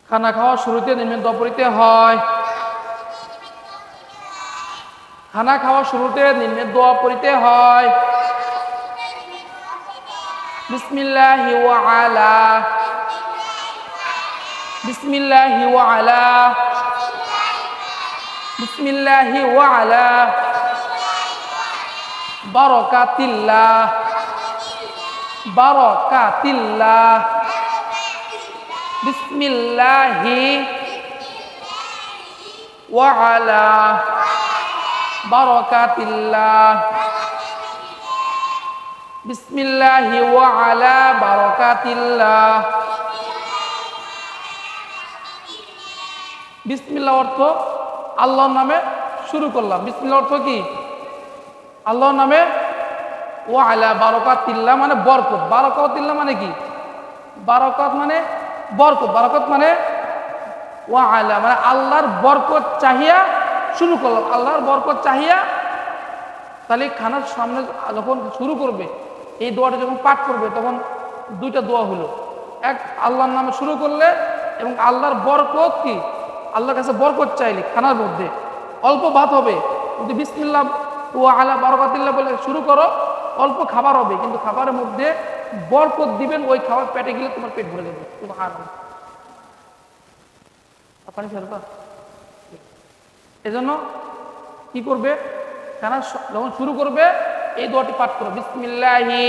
খানা খাওয়ার শুরুতে নিম্নের দোয়া পড়তে হয়। খানা খাওয়ার শুরুতে নিম্নের দোয়া পড়তে হয়। বিসমিল্লাহি ওয়া আলা, বিসমিল্লাহি ওয়া আলা, বিসমিল্লাহি ওয়া আলা বারাকাতিল্লাহ, বারাকাতিল্লাহ, বিসমিল্লাহি ওয়া আলা বারাকাতিল্লাহ, বিসমিল্লাহি ওয়া আলা বারাকাতিল্লাহ। বিসমিল্লাহ অর্থ আল্লাহর নামে শুরু করলাম। বিসমিল্লাহ অর্থ কি? আল্লাহর নামে। ওয়া আলা বারাকাতিল্লাহ মানে বরকত। বারাকাতিল্লাহ মানে কি? বারাকাত মানে বরকত। বারাকাত মানে ওয়া আলা মানে আল্লাহর বরকত চাহিয়া শুরু করলাম। আল্লাহর বরকত চাহিয়া। তাহলে খানার সামনে যখন শুরু করবে, এই দোয়াটা যখন পাঠ করবে, তখন দুইটা দোয়া হলো। এক, আল্লাহর নামে শুরু করলে এবং আল্লাহর বরকত কি? আল্লাহর কাছে বরকত চাইলে খানার মধ্যে অল্প ভাত হবে, কিন্তু বিসমিল্লাহ ওয়া আলা বারাকাতিল্লাহ বলে শুরু করো, অল্প খাবার হবে, কিন্তু খাবারের মধ্যে বরকত দিবেন। ওই খাবার পেটে গেলে তোমার পেট ভরে যাবে। সুবহানাল্লাহ। পানি ফেলবা। এজন্য কি করবে? খানা যখন শুরু করবে এই দোয়াটি পাঠ করো। বিসমিল্লাহি,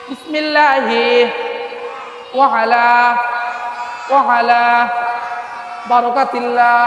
বিসমিল্লাহি ওয়া আলা, ওয়া আলা বারাকাতিল্লাহ,